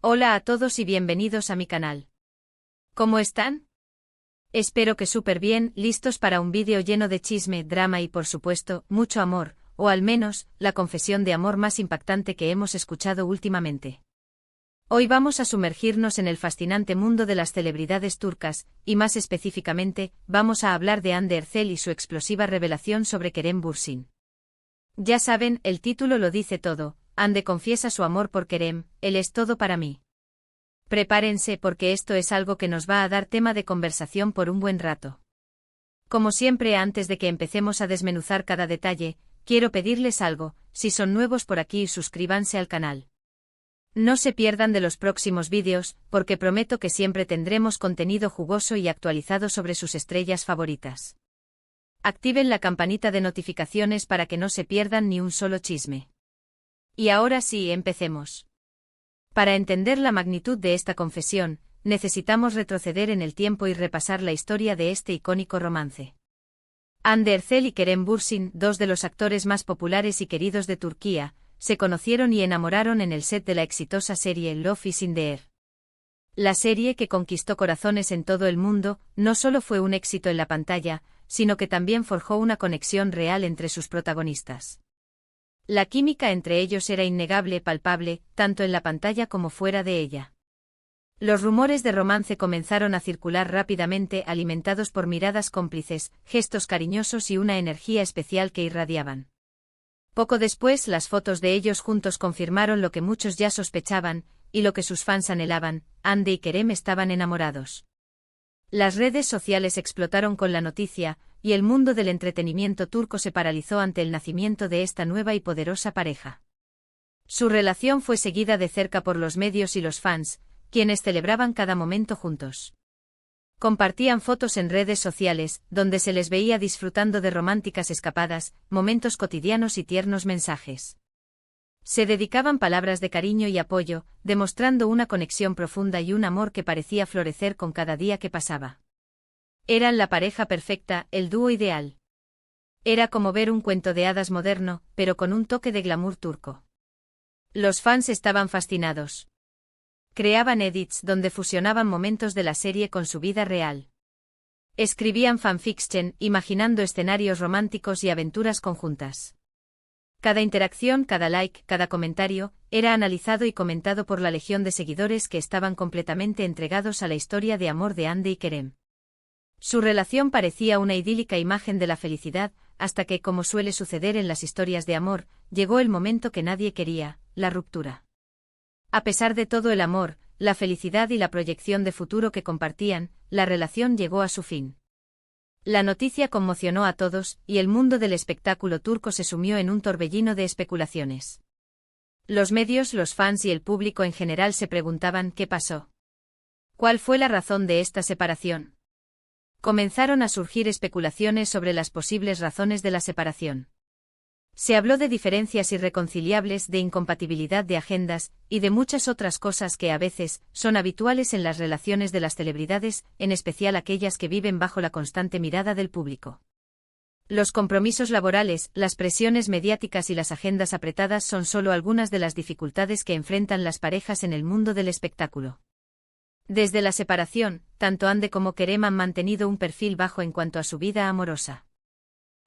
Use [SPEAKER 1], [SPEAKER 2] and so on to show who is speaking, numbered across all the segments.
[SPEAKER 1] Hola a todos y bienvenidos a mi canal. ¿Cómo están? Espero que súper bien, listos para un vídeo lleno de chisme, drama y por supuesto, mucho amor, o al menos, la confesión de amor más impactante que hemos escuchado últimamente. Hoy vamos a sumergirnos en el fascinante mundo de las celebridades turcas, y más específicamente, vamos a hablar de Hande Erçel y su explosiva revelación sobre Kerem Bürsin. Ya saben, el título lo dice todo. Hande confiesa su amor por Kerem, él es todo para mí. Prepárense porque esto es algo que nos va a dar tema de conversación por un buen rato. Como siempre, antes de que empecemos a desmenuzar cada detalle, quiero pedirles algo: si son nuevos por aquí, suscríbanse al canal. No se pierdan de los próximos vídeos, porque prometo que siempre tendremos contenido jugoso y actualizado sobre sus estrellas favoritas. Activen la campanita de notificaciones para que no se pierdan ni un solo chisme. Y ahora sí, empecemos. Para entender la magnitud de esta confesión, necesitamos retroceder en el tiempo y repasar la historia de este icónico romance. Hande Erçel y Kerem Bürsin, dos de los actores más populares y queridos de Turquía, se conocieron y enamoraron en el set de la exitosa serie Love is in the Air. La serie, que conquistó corazones en todo el mundo, no solo fue un éxito en la pantalla, sino que también forjó una conexión real entre sus protagonistas. La química entre ellos era innegable, palpable, tanto en la pantalla como fuera de ella. Los rumores de romance comenzaron a circular rápidamente, alimentados por miradas cómplices, gestos cariñosos y una energía especial que irradiaban. Poco después, las fotos de ellos juntos confirmaron lo que muchos ya sospechaban, y lo que sus fans anhelaban: Hande y Kerem estaban enamorados. Las redes sociales explotaron con la noticia, y el mundo del entretenimiento turco se paralizó ante el nacimiento de esta nueva y poderosa pareja. Su relación fue seguida de cerca por los medios y los fans, quienes celebraban cada momento juntos. Compartían fotos en redes sociales, donde se les veía disfrutando de románticas escapadas, momentos cotidianos y tiernos mensajes. Se dedicaban palabras de cariño y apoyo, demostrando una conexión profunda y un amor que parecía florecer con cada día que pasaba. Eran la pareja perfecta, el dúo ideal. Era como ver un cuento de hadas moderno, pero con un toque de glamour turco. Los fans estaban fascinados. Creaban edits donde fusionaban momentos de la serie con su vida real. Escribían fanfiction, imaginando escenarios románticos y aventuras conjuntas. Cada interacción, cada like, cada comentario, era analizado y comentado por la legión de seguidores que estaban completamente entregados a la historia de amor de Hande y Kerem. Su relación parecía una idílica imagen de la felicidad, hasta que, como suele suceder en las historias de amor, llegó el momento que nadie quería: la ruptura. A pesar de todo el amor, la felicidad y la proyección de futuro que compartían, la relación llegó a su fin. La noticia conmocionó a todos, y el mundo del espectáculo turco se sumió en un torbellino de especulaciones. Los medios, los fans y el público en general se preguntaban qué pasó. ¿Cuál fue la razón de esta separación? Comenzaron a surgir especulaciones sobre las posibles razones de la separación. Se habló de diferencias irreconciliables, de incompatibilidad de agendas, y de muchas otras cosas que a veces son habituales en las relaciones de las celebridades, en especial aquellas que viven bajo la constante mirada del público. Los compromisos laborales, las presiones mediáticas y las agendas apretadas son solo algunas de las dificultades que enfrentan las parejas en el mundo del espectáculo. Desde la separación, tanto Hande como Kerem han mantenido un perfil bajo en cuanto a su vida amorosa.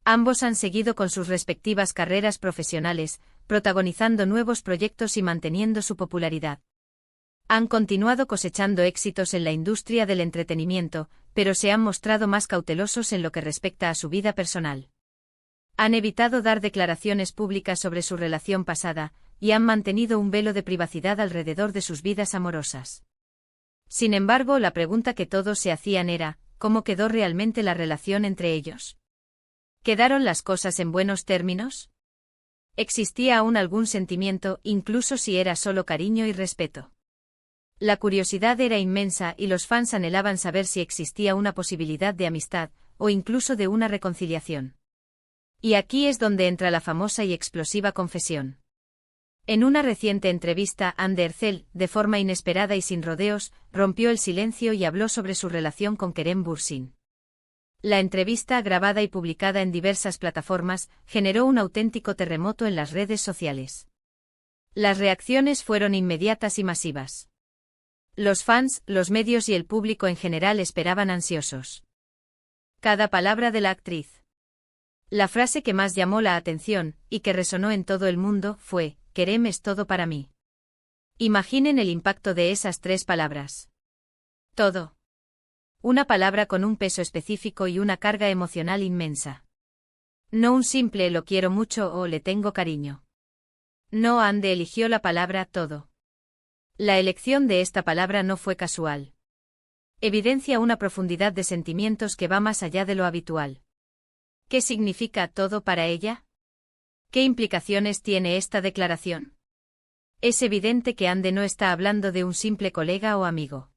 [SPEAKER 1] Ambos han seguido con sus respectivas carreras profesionales, protagonizando nuevos proyectos y manteniendo su popularidad. Han continuado cosechando éxitos en la industria del entretenimiento, pero se han mostrado más cautelosos en lo que respecta a su vida personal. Han evitado dar declaraciones públicas sobre su relación pasada, y han mantenido un velo de privacidad alrededor de sus vidas amorosas. Sin embargo, la pregunta que todos se hacían era: ¿cómo quedó realmente la relación entre ellos? ¿Quedaron las cosas en buenos términos? ¿Existía aún algún sentimiento, incluso si era solo cariño y respeto? La curiosidad era inmensa y los fans anhelaban saber si existía una posibilidad de amistad, o incluso de una reconciliación. Y aquí es donde entra la famosa y explosiva confesión. En una reciente entrevista, Hande Erçel, de forma inesperada y sin rodeos, rompió el silencio y habló sobre su relación con Kerem Bürsin. La entrevista, grabada y publicada en diversas plataformas, generó un auténtico terremoto en las redes sociales. Las reacciones fueron inmediatas y masivas. Los fans, los medios y el público en general esperaban ansiosos cada palabra de la actriz. La frase que más llamó la atención, y que resonó en todo el mundo, fue: "Kerem es todo para mí". Imaginen el impacto de esas 3 palabras. Todo. Una palabra con un peso específico y una carga emocional inmensa. No un simple "lo quiero mucho" o "le tengo cariño". No, Hande eligió la palabra todo. La elección de esta palabra no fue casual. Evidencia una profundidad de sentimientos que va más allá de lo habitual. ¿Qué significa todo para ella? ¿Qué implicaciones tiene esta declaración? Es evidente que Hande no está hablando de un simple colega o amigo.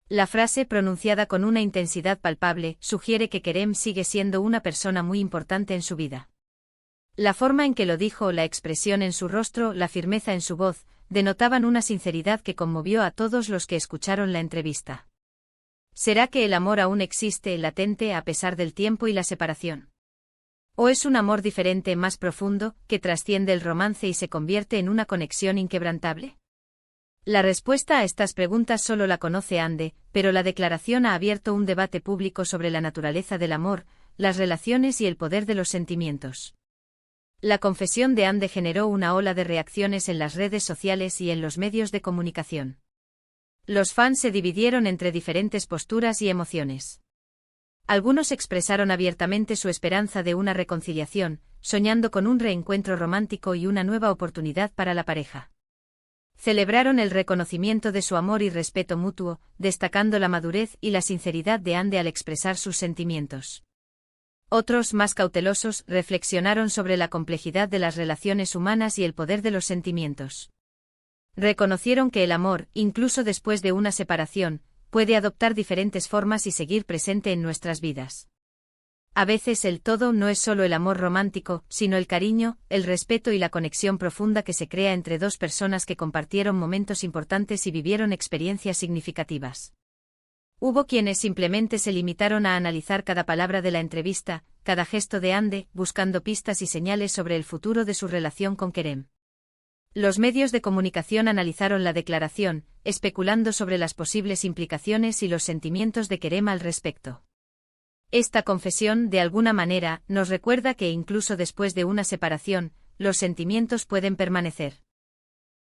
[SPEAKER 1] La frase, pronunciada con una intensidad palpable, sugiere que Kerem sigue siendo una persona muy importante en su vida. La forma en que lo dijo, la expresión en su rostro, la firmeza en su voz, denotaban una sinceridad que conmovió a todos los que escucharon la entrevista. ¿Será que el amor aún existe, latente, a pesar del tiempo y la separación? ¿O es un amor diferente, más profundo, que trasciende el romance y se convierte en una conexión inquebrantable? La respuesta a estas preguntas solo la conoce Hande, pero la declaración ha abierto un debate público sobre la naturaleza del amor, las relaciones y el poder de los sentimientos. La confesión de Hande generó una ola de reacciones en las redes sociales y en los medios de comunicación. Los fans se dividieron entre diferentes posturas y emociones. Algunos expresaron abiertamente su esperanza de una reconciliación, soñando con un reencuentro romántico y una nueva oportunidad para la pareja. Celebraron el reconocimiento de su amor y respeto mutuo, destacando la madurez y la sinceridad de Hande al expresar sus sentimientos. Otros, más cautelosos, reflexionaron sobre la complejidad de las relaciones humanas y el poder de los sentimientos. Reconocieron que el amor, incluso después de una separación, puede adoptar diferentes formas y seguir presente en nuestras vidas. A veces el todo no es solo el amor romántico, sino el cariño, el respeto y la conexión profunda que se crea entre 2 personas que compartieron momentos importantes y vivieron experiencias significativas. Hubo quienes simplemente se limitaron a analizar cada palabra de la entrevista, cada gesto de Hande, buscando pistas y señales sobre el futuro de su relación con Kerem. Los medios de comunicación analizaron la declaración, especulando sobre las posibles implicaciones y los sentimientos de Kerem al respecto. Esta confesión, de alguna manera, nos recuerda que incluso después de una separación, los sentimientos pueden permanecer.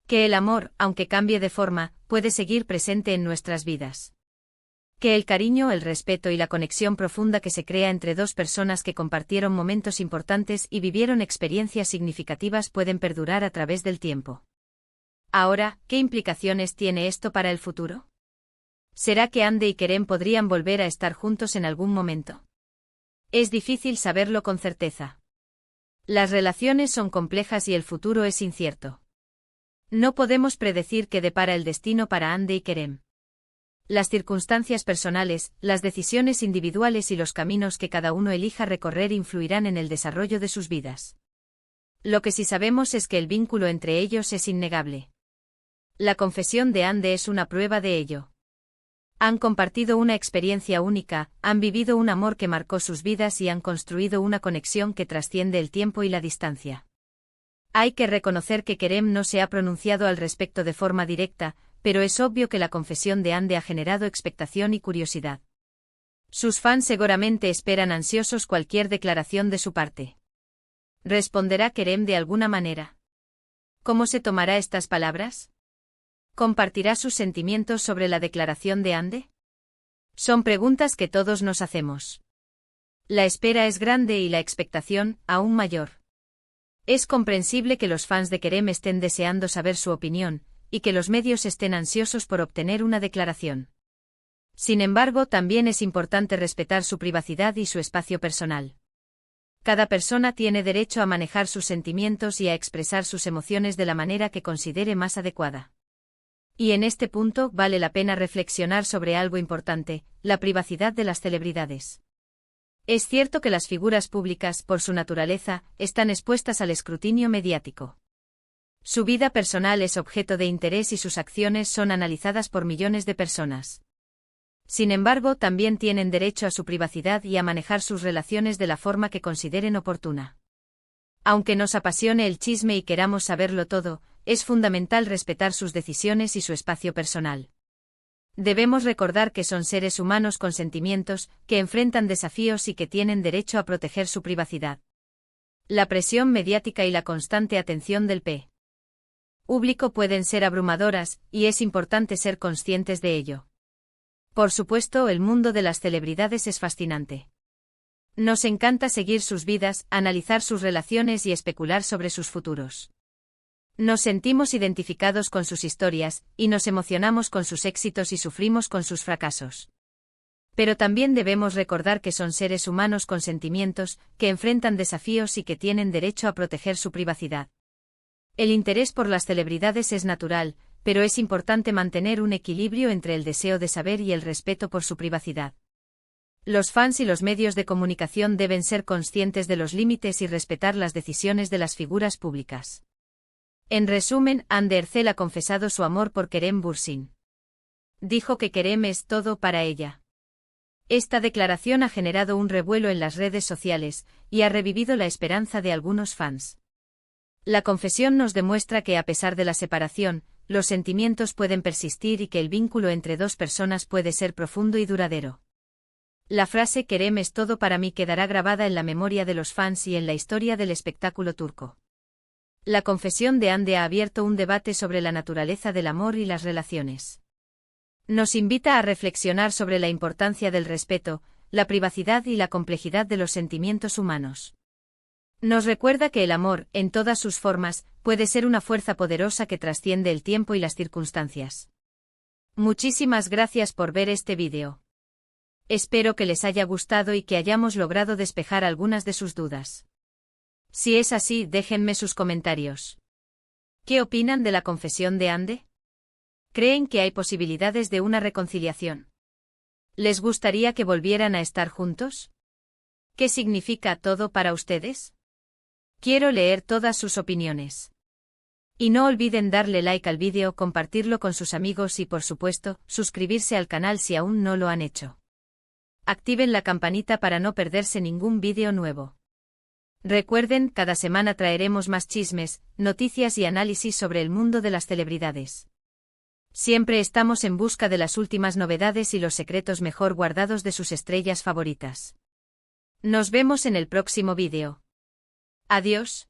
[SPEAKER 1] Que el amor, aunque cambie de forma, puede seguir presente en nuestras vidas. Que el cariño, el respeto y la conexión profunda que se crea entre 2 personas que compartieron momentos importantes y vivieron experiencias significativas pueden perdurar a través del tiempo. Ahora, ¿qué implicaciones tiene esto para el futuro? ¿Será que Hande y Kerem podrían volver a estar juntos en algún momento? Es difícil saberlo con certeza. Las relaciones son complejas y el futuro es incierto. No podemos predecir qué depara el destino para Hande y Kerem. Las circunstancias personales, las decisiones individuales y los caminos que cada uno elija recorrer influirán en el desarrollo de sus vidas. Lo que sí sabemos es que el vínculo entre ellos es innegable. La confesión de Hande es una prueba de ello. Han compartido una experiencia única, han vivido un amor que marcó sus vidas y han construido una conexión que trasciende el tiempo y la distancia. Hay que reconocer que Kerem no se ha pronunciado al respecto de forma directa, pero es obvio que la confesión de Hande ha generado expectación y curiosidad. Sus fans seguramente esperan ansiosos cualquier declaración de su parte. ¿Responderá Kerem de alguna manera? ¿Cómo se tomará estas palabras? ¿Compartirá sus sentimientos sobre la declaración de Hande? Son preguntas que todos nos hacemos. La espera es grande y la expectación, aún mayor. Es comprensible que los fans de Kerem estén deseando saber su opinión, y que los medios estén ansiosos por obtener una declaración. Sin embargo, también es importante respetar su privacidad y su espacio personal. Cada persona tiene derecho a manejar sus sentimientos y a expresar sus emociones de la manera que considere más adecuada. Y en este punto vale la pena reflexionar sobre algo importante, la privacidad de las celebridades. Es cierto que las figuras públicas, por su naturaleza, están expuestas al escrutinio mediático. Su vida personal es objeto de interés y sus acciones son analizadas por millones de personas. Sin embargo, también tienen derecho a su privacidad y a manejar sus relaciones de la forma que consideren oportuna. Aunque nos apasione el chisme y queramos saberlo todo, es fundamental respetar sus decisiones y su espacio personal. Debemos recordar que son seres humanos con sentimientos, que enfrentan desafíos y que tienen derecho a proteger su privacidad. La presión mediática y la constante atención del público pueden ser abrumadoras, y es importante ser conscientes de ello. Por supuesto, el mundo de las celebridades es fascinante. Nos encanta seguir sus vidas, analizar sus relaciones y especular sobre sus futuros. Nos sentimos identificados con sus historias, y nos emocionamos con sus éxitos y sufrimos con sus fracasos. Pero también debemos recordar que son seres humanos con sentimientos, que enfrentan desafíos y que tienen derecho a proteger su privacidad. El interés por las celebridades es natural, pero es importante mantener un equilibrio entre el deseo de saber y el respeto por su privacidad. Los fans y los medios de comunicación deben ser conscientes de los límites y respetar las decisiones de las figuras públicas. En resumen, Hande Erçel ha confesado su amor por Kerem Bürsin. Dijo que Kerem es todo para ella. Esta declaración ha generado un revuelo en las redes sociales, y ha revivido la esperanza de algunos fans. La confesión nos demuestra que a pesar de la separación, los sentimientos pueden persistir y que el vínculo entre dos personas puede ser profundo y duradero. La frase Kerem es todo para mí quedará grabada en la memoria de los fans y en la historia del espectáculo turco. La confesión de Hande ha abierto un debate sobre la naturaleza del amor y las relaciones. Nos invita a reflexionar sobre la importancia del respeto, la privacidad y la complejidad de los sentimientos humanos. Nos recuerda que el amor, en todas sus formas, puede ser una fuerza poderosa que trasciende el tiempo y las circunstancias. Muchísimas gracias por ver este vídeo. Espero que les haya gustado y que hayamos logrado despejar algunas de sus dudas. Si es así, déjenme sus comentarios. ¿Qué opinan de la confesión de Hande? ¿Creen que hay posibilidades de una reconciliación? ¿Les gustaría que volvieran a estar juntos? ¿Qué significa todo para ustedes? Quiero leer todas sus opiniones. Y no olviden darle like al vídeo, compartirlo con sus amigos y por supuesto, suscribirse al canal si aún no lo han hecho. Activen la campanita para no perderse ningún vídeo nuevo. Recuerden, cada semana traeremos más chismes, noticias y análisis sobre el mundo de las celebridades. Siempre estamos en busca de las últimas novedades y los secretos mejor guardados de sus estrellas favoritas. Nos vemos en el próximo vídeo. Adiós.